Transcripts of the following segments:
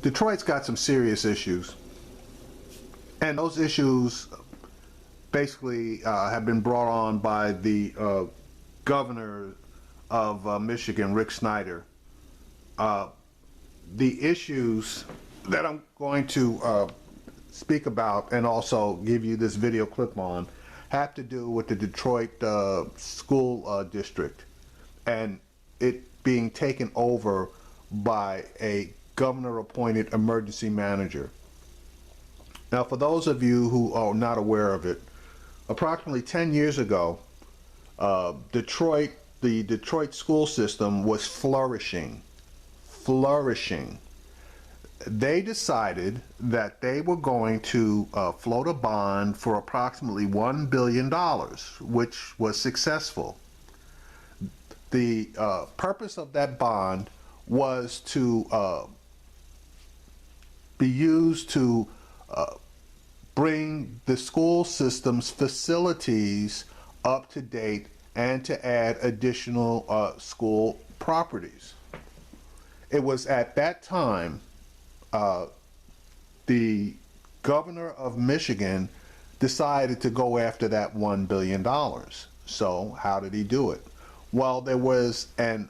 Detroit's got some serious issues, and those issues basically have been brought on by the governor of Michigan, Rick Snyder. The issues that I'm going to speak about and also give you this video clip on have to do with the Detroit school district and it being taken over by a governor-appointed emergency manager. Now, for those of you who are not aware of it, approximately 10 years ago, the Detroit school system was flourishing. They decided that they were going to float a bond for approximately $1 billion, which was successful. The purpose of that bond was to be used to bring the school system's facilities up to date and to add additional school properties. It was at that time the governor of Michigan decided to go after that $1 billion. So how did he do it? Well, there was an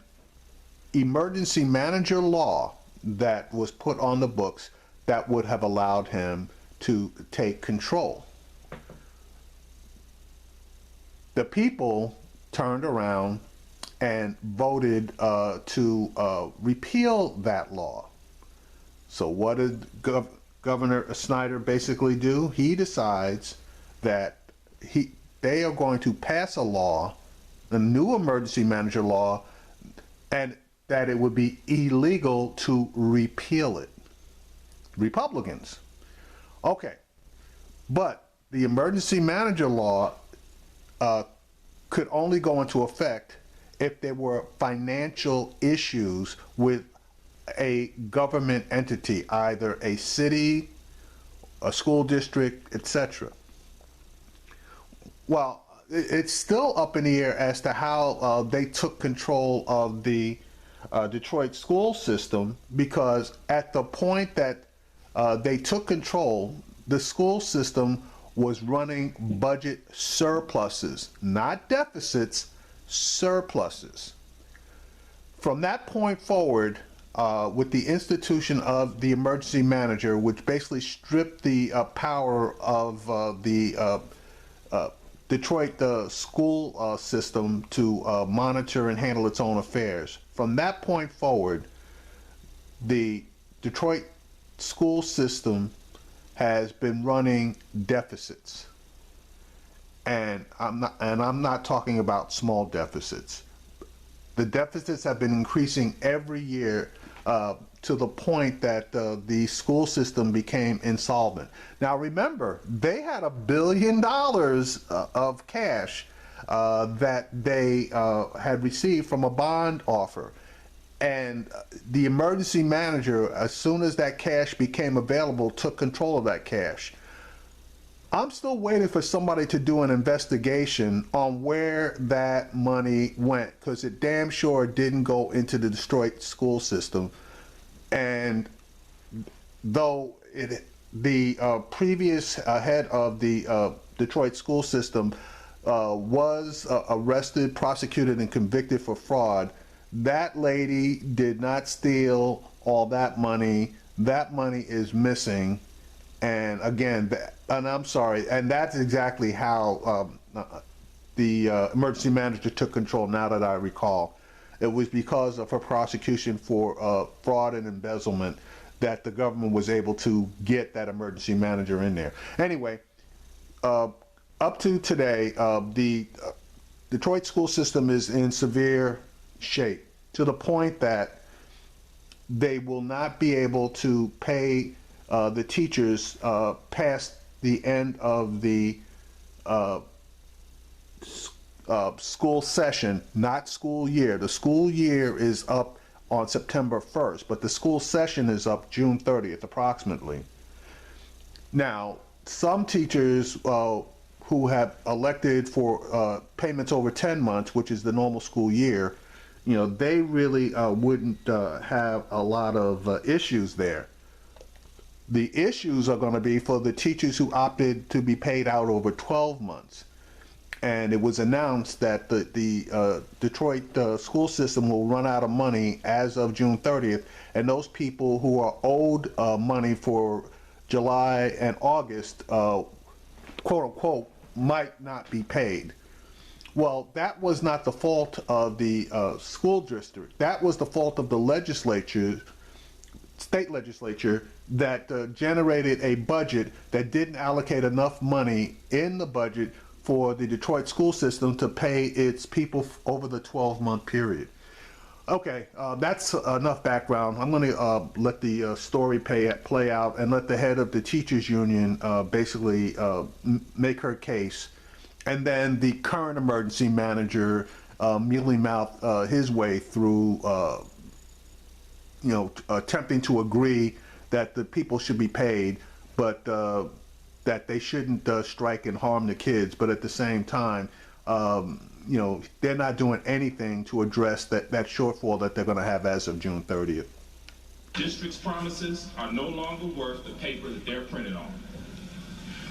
emergency manager law that was put on the books that would have allowed him to take control. The people turned around and voted to repeal that law. So what did Governor Snyder basically do? He decides that they are going to pass a law, a new emergency manager law, and that it would be illegal to repeal it. Republicans. Okay, but the emergency manager law could only go into effect if there were financial issues with a government entity, either a city, a school district, etc. Well, it's still up in the air as to how they took control of the Detroit school system, because at the point that they took control, the school system was running budget surpluses, not deficits, surpluses. From that point forward, with the institution of the emergency manager, which basically stripped the power of the Detroit school system to monitor and handle its own affairs. From that point forward, the Detroit school system has been running deficits, and I'm not talking about small deficits. The deficits have been increasing every year to the point that the school system became insolvent. Now remember, they had $1 billion of cash that they had received from a bond offer. And the emergency manager, as soon as that cash became available, took control of that cash. I'm still waiting for somebody to do an investigation on where that money went, because it damn sure didn't go into the Detroit school system. And though the previous head of the Detroit school system was arrested, prosecuted, and convicted for fraud, that lady did not steal all that money. That money is missing. And again, and I'm sorry, and that's exactly how the emergency manager took control, now that I recall. It was because of her prosecution for fraud and embezzlement that the government was able to get that emergency manager in there. Anyway, up to today, the Detroit school system is in severe shape, to the point that they will not be able to pay the teachers past the end of the school session, not school year. The school year is up on September 1st, but the school session is up June 30th approximately. Now, some teachers who have elected for payments over 10 months, which is the normal school year, you know, they really wouldn't have a lot of issues there. The issues are going to be for the teachers who opted to be paid out over 12 months. And it was announced that the Detroit school system will run out of money as of June 30th, and those people who are owed money for July and August, quote unquote, might not be paid. Well, that was not the fault of the school district. That was the fault of the legislature, state legislature, that generated a budget that didn't allocate enough money in the budget for the Detroit school system to pay its people over the 12-month period. Okay, that's enough background. I'm going to let the story play out and let the head of the teachers union basically make her case. And then the current emergency manager mealy mouth his way through, attempting to agree that the people should be paid, but that they shouldn't strike and harm the kids. But at the same time, they're not doing anything to address that shortfall that they're going to have as of June 30th. District's promises are no longer worth the paper that they're printed on.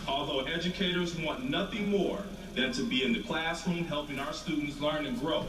Although educators want nothing more than to be in the classroom helping our students learn and grow,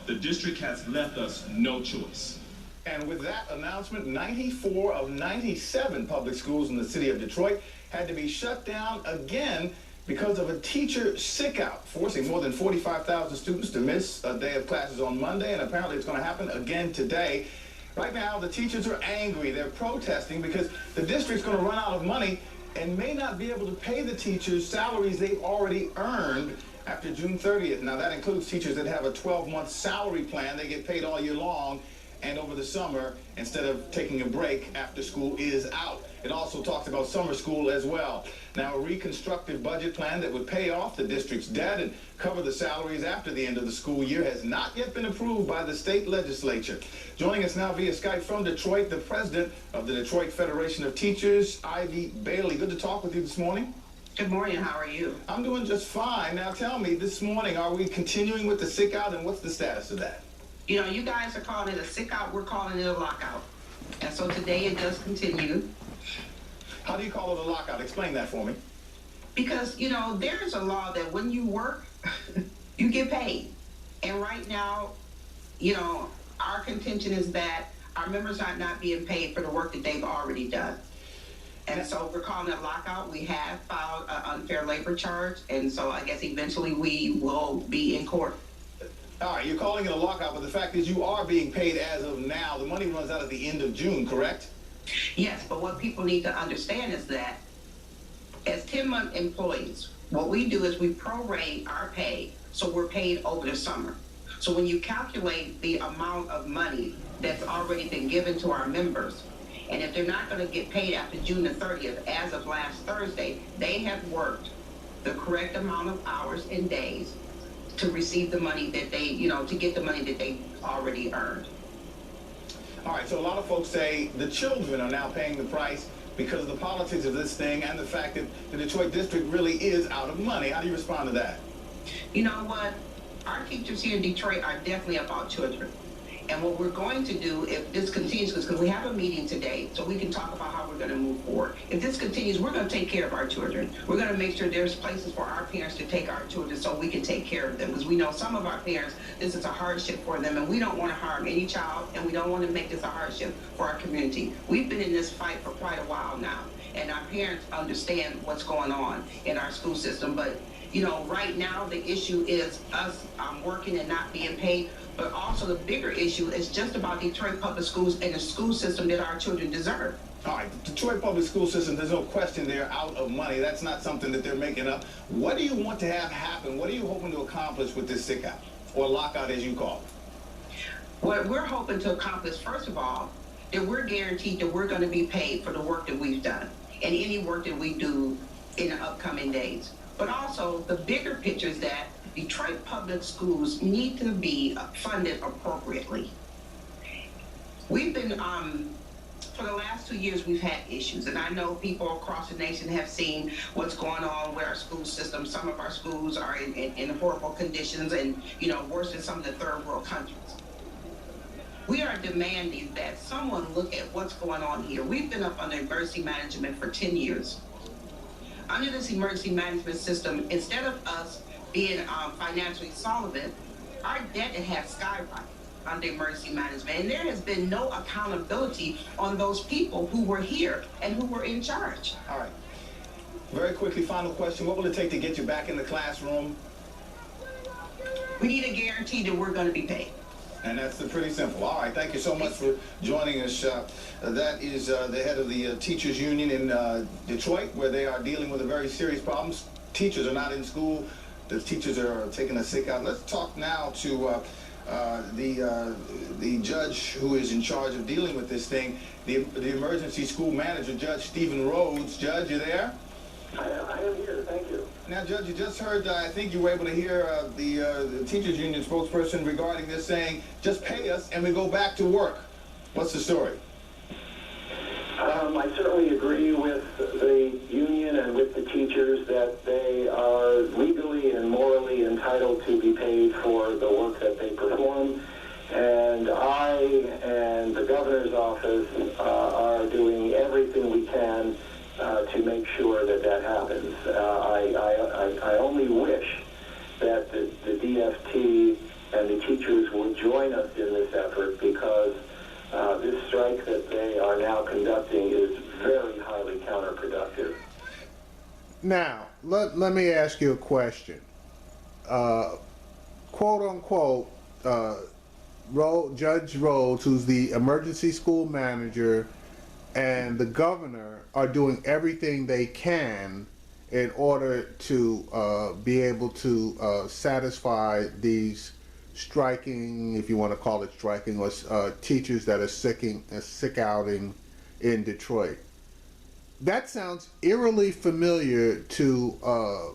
the district has left us no choice. And with that announcement, 94 of 97 public schools in the city of Detroit had to be shut down again because of a teacher sick out, forcing more than 45,000 students to miss a day of classes on Monday, and apparently it's going to happen again today. Right now, the teachers are angry. They're protesting because the district's going to run out of money and may not be able to pay the teachers salaries they've already earned after June 30th. Now, that includes teachers that have a 12-month salary plan. They get paid all year long and over the summer instead of taking a break after school is out. It also talks about summer school as well. Now, a reconstructive budget plan that would pay off the district's debt and cover the salaries after the end of the school year has not yet been approved by the state legislature. Joining us now via Skype from Detroit, the president of the Detroit Federation of Teachers, Ivy Bailey. Good to talk with you this morning. Good morning. How are you? I'm doing just fine. Now, tell me, this morning, are we continuing with the sick out, and what's the status of that? You know, you guys are calling it a sick out. We're calling it a lockout. And so today it does continue. How do you call it a lockout? Explain that for me. Because, there is a law that when you work, you get paid. And right now, our contention is that our members are not being paid for the work that they've already done. And so we're calling it a lockout. We have filed an unfair labor charge. And so I guess eventually we will be in court. All right, you're calling it a lockout, but the fact is you are being paid as of now. The money runs out at the end of June, correct? Yes, but what people need to understand is that as 10-month employees, what we do is we prorate our pay, so we're paid over the summer. So when you calculate the amount of money that's already been given to our members, and if they're not going to get paid after June the 30th, as of last Thursday, they have worked the correct amount of hours and days to receive the money that they, to get the money that they already earned. All right, so a lot of folks say the children are now paying the price because of the politics of this thing and the fact that the Detroit district really is out of money. How do you respond to that? You know what? Our teachers here in Detroit are definitely about children. And what we're going to do, if this continues, because we have a meeting today, so we can talk about how we're going to move forward. If this continues, we're going to take care of our children. We're going to make sure there's places for our parents to take our children so we can take care of them. Because we know some of our parents, this is a hardship for them, and we don't want to harm any child, and we don't want to make this a hardship for our community. We've been in this fight for quite a while now, and our parents understand what's going on in our school system. But, right now the issue is us working and not being paid. But also the bigger issue is just about Detroit public schools and the school system that our children deserve. All right, Detroit public school system, there's no question they're out of money. That's not something that they're making up. What do you want to have happen? What are you hoping to accomplish with this sick out, or lockout as you call it? What we're hoping to accomplish, first of all, that we're guaranteed that we're going to be paid for the work that we've done and any work that we do in the upcoming days. But also the bigger picture is that Detroit public schools need to be funded appropriately. We've been, for the last 2 years, we've had issues, and I know people across the nation have seen what's going on with our school system. Some of our schools are in horrible conditions and, worse than some of the third world countries. We are demanding that someone look at what's going on here. We've been up under emergency management for 10 years. Under this emergency management system, instead of us being financially solvent, our debt has skyrocketed under emergency management. And there has been no accountability on those people who were here and who were in charge. All right. Very quickly, final question. What will it take to get you back in the classroom? We need a guarantee that we're going to be paid. And that's pretty simple. All right, thank you so much for joining us. That is the head of the teachers union in Detroit, where they are dealing with a very serious problem. Teachers are not in school. The teachers are taking a sick out. Let's talk now to the judge who is in charge of dealing with this thing, the emergency school manager, Judge Stephen Rhodes. Judge, you there? I am here, thank you. Now, Judge, you just heard, I think you were able to hear the teachers union spokesperson regarding this saying, just pay us and we go back to work. What's the story? I certainly agree with the union and with the teachers that they are legally and morally entitled to be paid for the work that they perform. And I and the governor's office are doing everything we can to make sure that that happens. I only wish that the DFT and the teachers would join us in this effort, because this strike that they are now conducting is very highly counterproductive. Now, let me ask you a question. Quote unquote, Judge Rhodes, who's the emergency school manager, and the governor are doing everything they can in order to be able to satisfy these striking, if you want to call it striking, or teachers that are sick outing in Detroit. That sounds eerily familiar to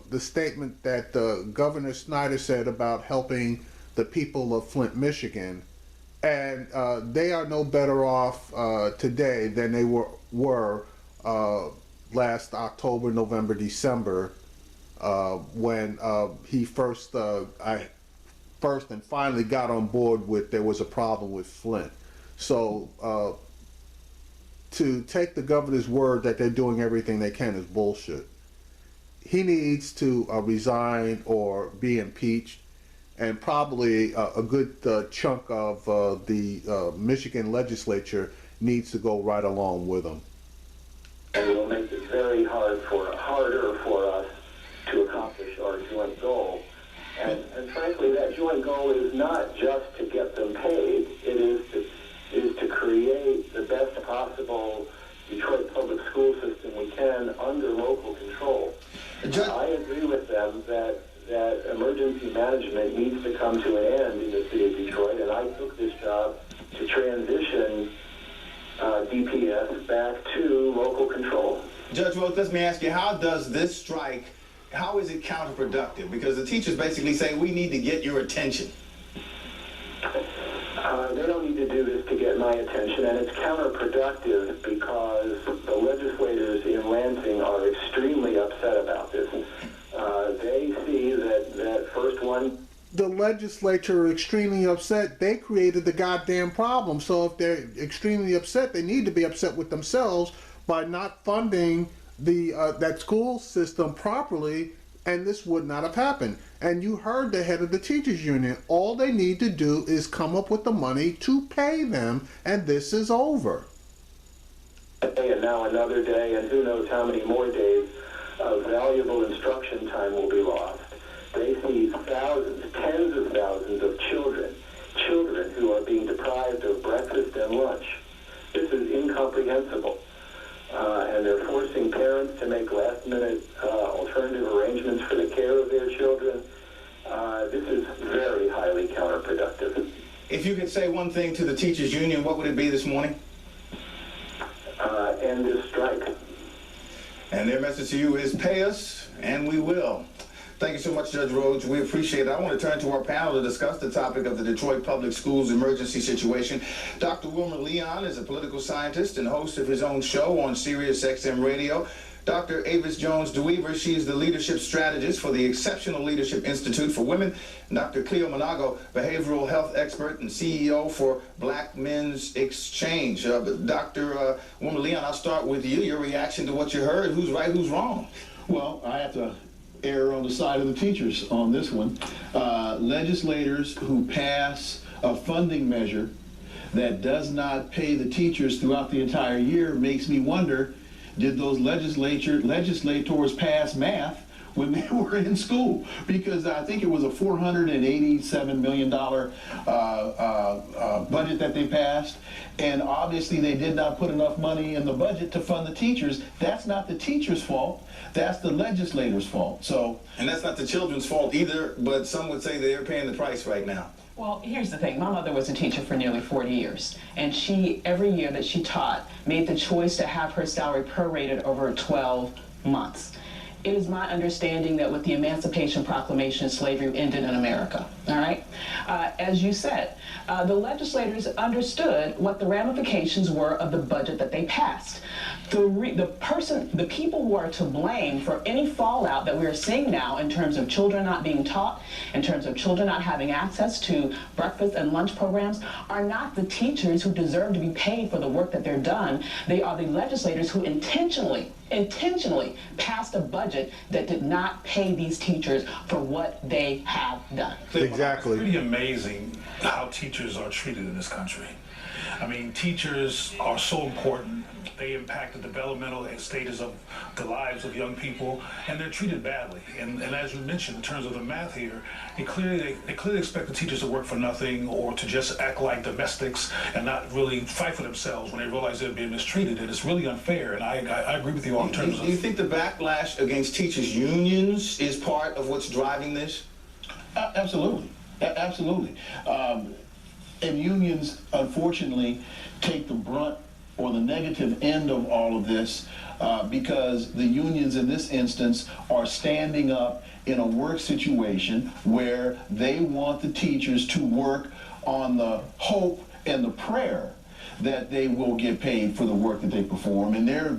the statement that Governor Snyder said about helping the people of Flint, Michigan. And they are no better off today than they were last October, November, December, when he first and finally got on board with there was a problem with Flint. So to take the governor's word that they're doing everything they can is bullshit. He needs to resign or be impeached. And probably a good chunk of the Michigan legislature needs to go right along with them. And it will make it very harder for us to accomplish our joint goal. And frankly, that joint goal is not just to get them paid. It is to create the best possible Detroit public school system we can under local control. I agree with them that emergency management needs to come to an end in the city of Detroit, and I took this job to transition DPS back to local control. Judge Rhodes, let me ask you, how does this strike, how is it counterproductive? Because the teachers basically say, we need to get your attention. They don't need to do this to get my attention, and it's counterproductive because the legislators in Lansing are extremely upset about this. They see that first one. The legislature are extremely upset. They created the goddamn problem. So if they're extremely upset, they need to be upset with themselves by not funding the that school system properly, and this would not have happened. And you heard the head of the teachers union. All they need to do is come up with the money to pay them, and this is over. And now another day, and who knows how many more days of valuable instruction time will be lost. They see thousands, tens of thousands of children who are being deprived of breakfast and lunch. This is incomprehensible. And they're forcing parents to make last-minute alternative arrangements for the care of their children. This is very highly counterproductive. If you could say one thing to the teachers union, what would it be this morning? End this strike. And their message to you is pay us, and we will. Thank you so much, Judge Rhodes. We appreciate it. I want to turn to our panel to discuss the topic of the Detroit Public Schools emergency situation. Dr. Wilmer Leon is a political scientist and host of his own show on Sirius XM Radio. Dr. Avis Jones-DeWeaver, she is the leadership strategist for the Exceptional Leadership Institute for Women. And Dr. Cleo Monago, behavioral health expert and CEO for Black Men's Exchange. Dr. Wilmer Leon, I'll start with you. Your reaction to what you heard. Who's right, who's wrong? Well, I have to err on the side of the teachers on this one. Legislators who pass a funding measure that does not pay the teachers throughout the entire year makes me wonder, did those legislators pass math when they were in school? Because I think it was a $487 million budget that they passed, and obviously they did not put enough money in the budget to fund the teachers. That's not the teachers' fault. That's the legislators' fault. So, and that's not the children's fault either, but some would say they're paying the price right now. Well, here's the thing. My mother was a teacher for nearly 40 years, and she, every year that she taught, made the choice to have her salary prorated over 12 months. It is my understanding that with the Emancipation Proclamation, slavery ended in America, all right? As you said, the legislators understood what the ramifications were of the budget that they passed. The people who are to blame for any fallout that we're seeing now in terms of children not being taught, in terms of children not having access to breakfast and lunch programs, are not the teachers who deserve to be paid for the work that they're done. They are the legislators who intentionally passed a budget that did not pay these teachers for what they have done. Exactly. It's pretty amazing how teachers are treated in this country. I mean, teachers are so important. They impact the developmental stages of the lives of young people, and they're treated badly. And as you mentioned, in terms of the math here, they clearly expect the teachers to work for nothing or to just act like domestics and not really fight for themselves when they realize they're being mistreated. And it's really unfair. And I agree with you all in terms of... Do you think the backlash against teachers' unions is part of what's driving this? Absolutely. Absolutely. And unions, unfortunately, take the brunt or the negative end of all of this because the unions in this instance are standing up in a work situation where they want the teachers to work on the hope and the prayer that they will get paid for the work that they perform, and there are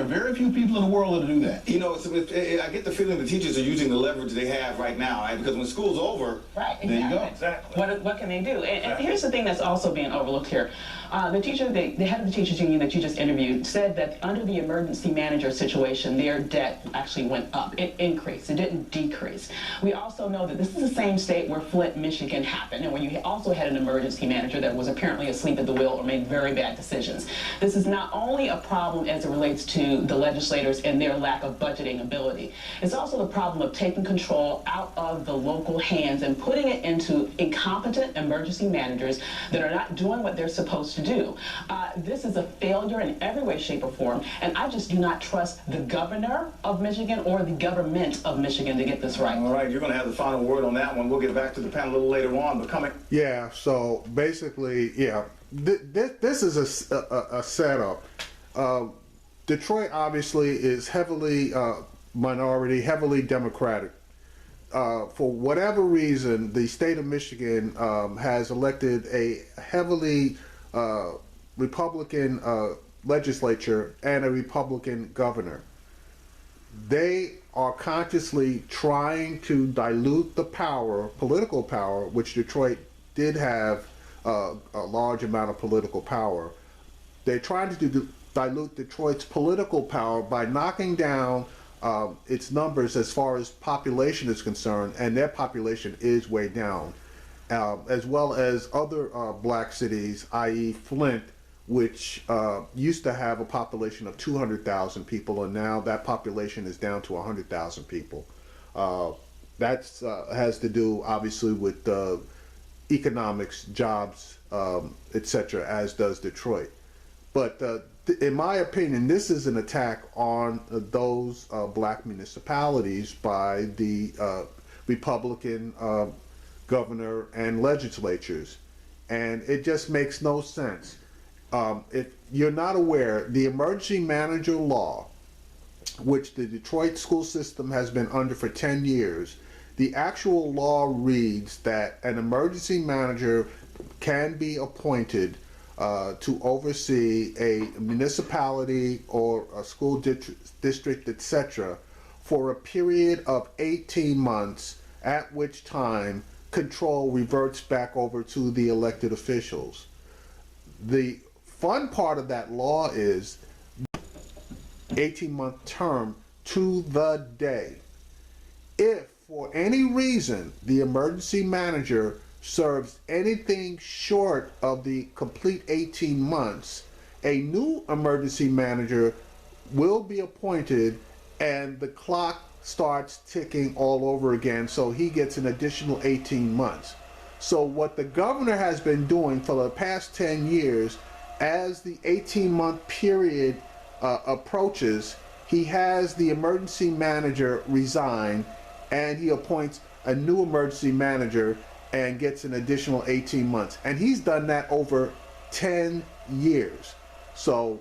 very few people in the world that do that. You know, I get the feeling the teachers are using the leverage they have right now, right? Because when school's over, right, exactly. There you go. Exactly. What can they do? And here's the thing that's also being overlooked here. The head of the teachers union that you just interviewed said that under the emergency manager situation, their debt actually went up. It increased. It didn't decrease. We also know that this is the same state where Flint, Michigan happened, and where you also had an emergency manager that was apparently asleep at the wheel or made very bad decisions. This is not only a problem as it relates to the legislators and their lack of budgeting ability. It's also the problem of taking control out of the local hands and putting it into incompetent emergency managers that are not doing what they're supposed to do. This is a failure in every way, shape, or form, and I just do not trust the governor of Michigan or the government of Michigan to get this right. All right, you're going to have the final word on that one. We'll get back to the panel a little later on, but coming. Yeah, so basically, yeah, this is a setup. Detroit obviously is heavily minority, heavily Democratic. For whatever reason, the state of Michigan has elected a heavily Republican legislature and a Republican governor. They are consciously trying to dilute the power, political power, which Detroit did have a large amount of political power. They're trying to dilute Detroit's political power by knocking down its numbers as far as population is concerned, and their population is way down, as well as other black cities, i.e. Flint, which used to have a population of 200,000 people, and now that population is down to 100,000 people. That has to do, obviously, with economics, jobs, etc., as does Detroit. But in my opinion, this is an attack on those black municipalities by the Republican governor and legislatures. And it just makes no sense. If you're not aware, the emergency manager law, which the Detroit school system has been under for 10 years, the actual law reads that an emergency manager can be appointed to oversee a municipality or a school district, etc., for a period of 18 months, at which time control reverts back over to the elected officials. The fun part of that law is 18-month term to the day. If for any reason the emergency manager serves anything short of the complete 18 months, a new emergency manager will be appointed and the clock starts ticking all over again, so he gets an additional 18 months. So what the governor has been doing for the past 10 years, as the 18-month period approaches, he has the emergency manager resign and he appoints a new emergency manager and gets an additional 18 months. And he's done that over 10 years. So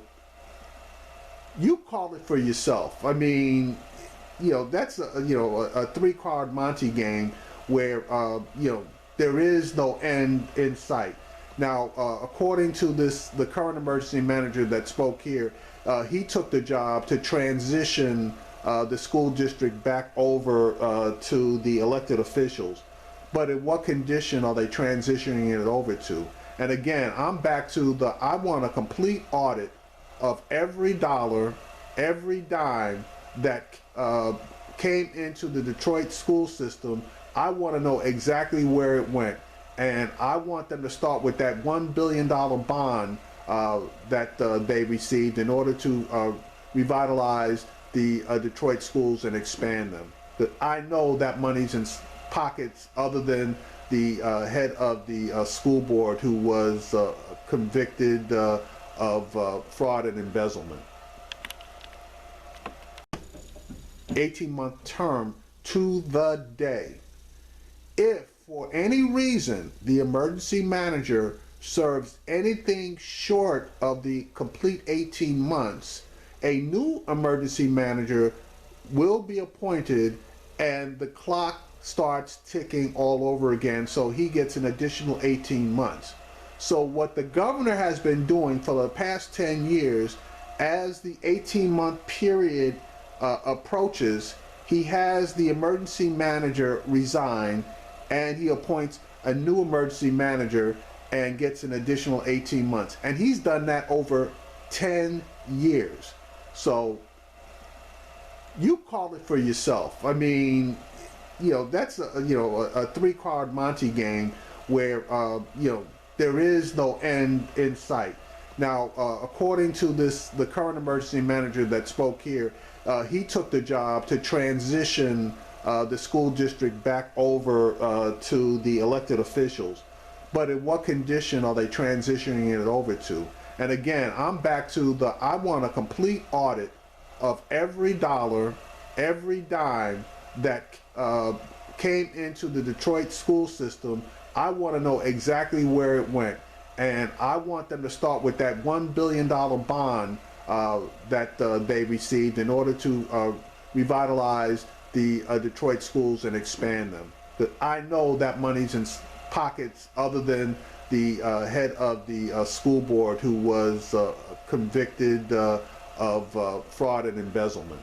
you call it for yourself. I mean, that's a three-card Monte game where, there is no end in sight. Now, according to the current emergency manager that spoke here, he took the job to transition the school district back over to the elected officials. But in what condition are they transitioning it over to? And again, I'm back to I want a complete audit of every dollar, every dime that came into the Detroit school system. I want to know exactly where it went. And I want them to start with that $1 billion bond that they received in order to revitalize the Detroit schools and expand them. But I know that money's in pockets other than the head of the school board, who was convicted of fraud and embezzlement. 18-month term to the day. If for any reason the emergency manager serves anything short of the complete 18 months, a new emergency manager will be appointed and the clock starts ticking all over again, so he gets an additional 18 months. So what the governor has been doing for the past 10 years, as the 18-month period approaches, he has the emergency manager resign and he appoints a new emergency manager and gets an additional 18 months. And he's done that over 10 years. So you call it for yourself. I mean, that's a three-card Monte game where, there is no end in sight. Now, according to the current emergency manager that spoke here, he took the job to transition the school district back over to the elected officials. But in what condition are they transitioning it over to? And again, I'm back to I want a complete audit of every dollar, every dime that came into the Detroit school system. I want to know exactly where it went. And I want them to start with that $1 billion bond that they received in order to revitalize the Detroit schools and expand them. But I know that money's in pockets other than the head of the school board, who was convicted of fraud and embezzlement.